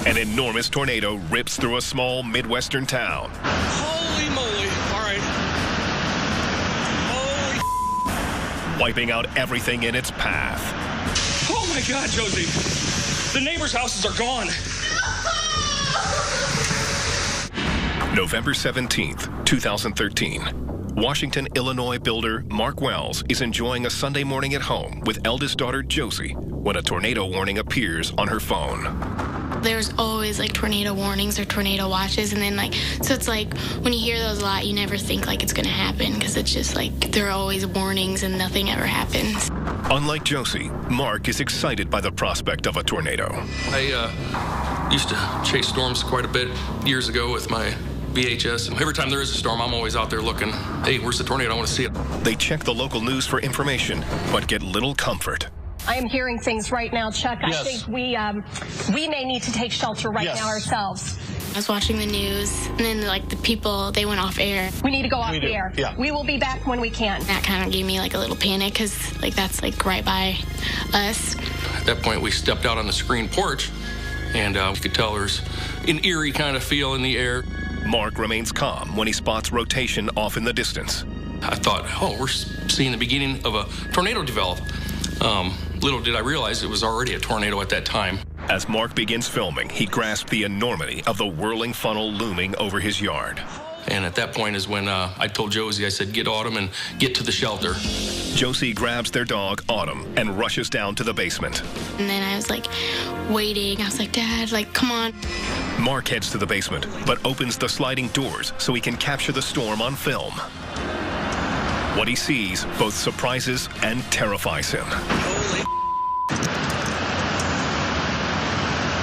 An enormous tornado rips through a small Midwestern town. Holy moly. All right. Holy. Wiping out everything in its path. Oh, my God, Josie. The neighbors' houses are gone. November 17th, 2013. Washington, Illinois builder Mark Wells is enjoying a Sunday morning at home with eldest daughter Josie when a tornado warning appears on her phone. There's always like tornado warnings or tornado watches, and then so it's like when you hear those a lot, you never think like it's going to happen because it's just like there are always warnings and nothing ever happens. Unlike Josie, Mark is excited by the prospect of a tornado. I used to chase storms quite a bit years ago with my VHS. Every time there is a storm, I'm always out there looking, hey, where's the tornado? I want to see it. They check the local news for information, but get little comfort. I am hearing things right now, Chuck. Yes. I think we may need to take shelter right now ourselves. I was watching the news, and then the people, they went off air. We need to go off the air. Yeah. We will be back when we can. That kind of gave me a little panic because that's right by us. At that point, we stepped out on the screen porch, and you could tell there's an eerie kind of feel in the air. Mark remains calm when he spots rotation off in the distance. I thought, oh, we're seeing the beginning of a tornado develop. Little did I realize it was already a tornado at that time. As Mark begins filming, he grasps the enormity of the whirling funnel looming over his yard. And at that point is when I told Josie, I said, get Autumn and get to the shelter. Josie grabs their dog, Autumn, and rushes down to the basement. And then I was waiting. I was like, Dad, come on. Mark heads to the basement, but opens the sliding doors so he can capture the storm on film. What he sees both surprises and terrifies him.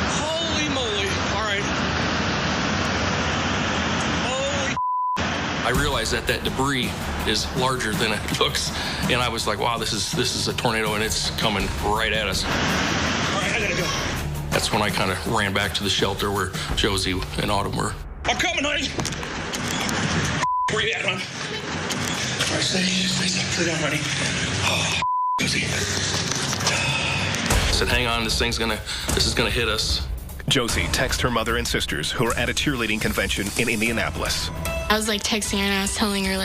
Holy moly. All right. Holy. I realized that debris is larger than it looks, and I was like, wow, this is a tornado, and it's coming right at us. All right, I gotta go. That's when I kind of ran back to the shelter where Josie and Autumn were. I'm coming, honey. Where you at, hon? All right, stay down, honey. Oh, Josie. I said, hang on, this is gonna hit us. Josie texts her mother and sisters who are at a cheerleading convention in Indianapolis. I was texting her and I was telling her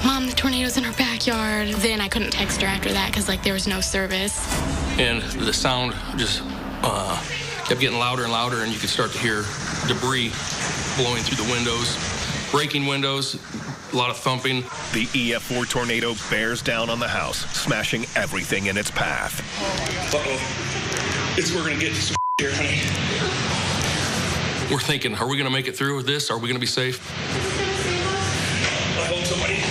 Mom, the tornado's in her backyard. Then I couldn't text her after that because there was no service. And the sound just kept getting louder and louder, and you could start to hear debris blowing through the windows, breaking windows, a lot of thumping. The EF4 tornado bears down on the house, smashing everything in its path. Uh-oh. We're gonna get some here, honey. We're thinking, are we gonna make it through with this? Are we gonna be safe? I hope somebody.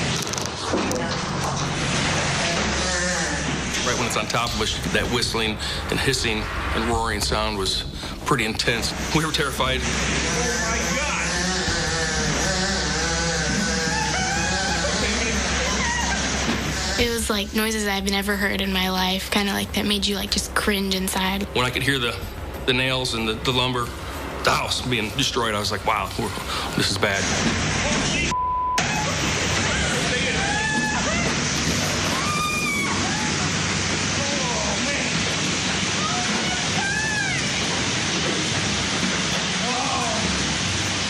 Right when it's on top of us, that whistling and hissing and roaring sound was pretty intense. We were terrified. Oh my God. It was noises I've never heard in my life, kind of that made you just cringe inside. When I could hear the nails and the lumber, the house being destroyed, I was like, wow, this is bad.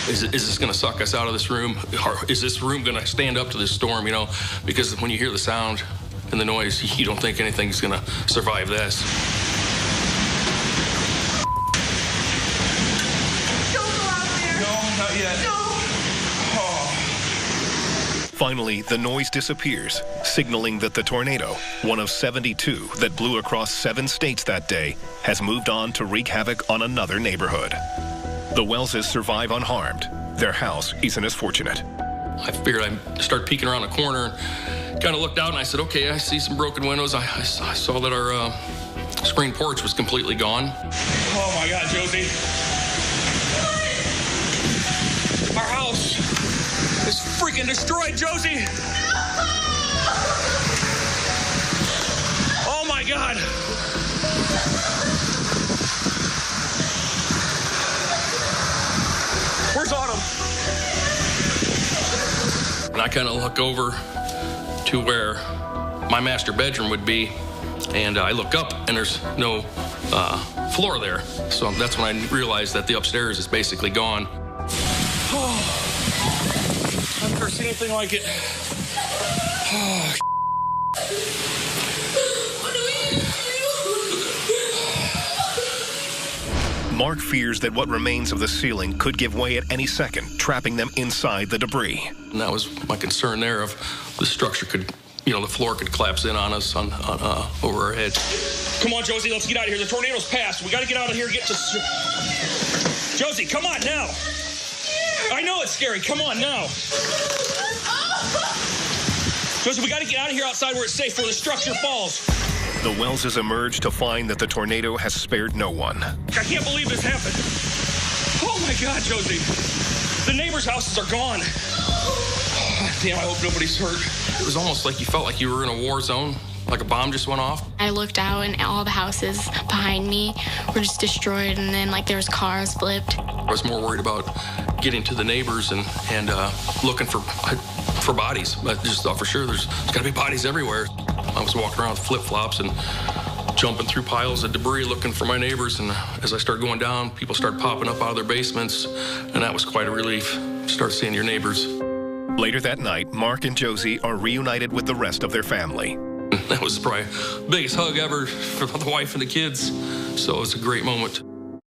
Is this going to suck us out of this room? Or is this room going to stand up to this storm, Because when you hear the sound and the noise, you don't think anything's going to survive this. Don't go out there. No, not yet. No. Oh. Finally, the noise disappears, signaling that the tornado, one of 72 that blew across 7 states that day, has moved on to wreak havoc on another neighborhood. The Wellses survive unharmed. Their house isn't as fortunate. I figured I'd start peeking around the corner and kind of looked out, and I said, okay, I see some broken windows. I saw that our screen porch was completely gone. Oh my God, Josie. Our house is freaking destroyed, Josie. Oh my God. Where's Autumn? And I kind of look over to where my master bedroom would be, and I look up, and there's no floor there. So that's when I realized that the upstairs is basically gone. I've never seen anything like it. Oh, Mark fears that what remains of the ceiling could give way at any second, trapping them inside the debris. And that was my concern there of the structure could, you know, the floor could collapse in on us over our heads. come on, Josie, let's get out of here. The tornado's passed. We got to get out of here and get to... Josie, come on now. I know it's scary. Come on now. Josie, we got to get out of here outside where it's safe before the structure falls. The Welleses emerge to find that the tornado has spared no one. I can't believe this happened. Oh, my God, Josie. The neighbors' houses are gone. Oh, damn, I hope nobody's hurt. It was almost like you felt like you were in a war zone, like a bomb just went off. I looked out and all the houses behind me were just destroyed, and then like there was cars flipped. I was more worried about getting to the neighbors and looking for bodies. I just thought for sure there's got to be bodies everywhere. I was walking around with flip-flops and jumping through piles of debris looking for my neighbors, and as I started going down, people started popping up out of their basements, and that was quite a relief. Start seeing your neighbors. Later that night, Mark and Josie are reunited with the rest of their family. That was probably the biggest hug ever for the wife and the kids, so it was a great moment.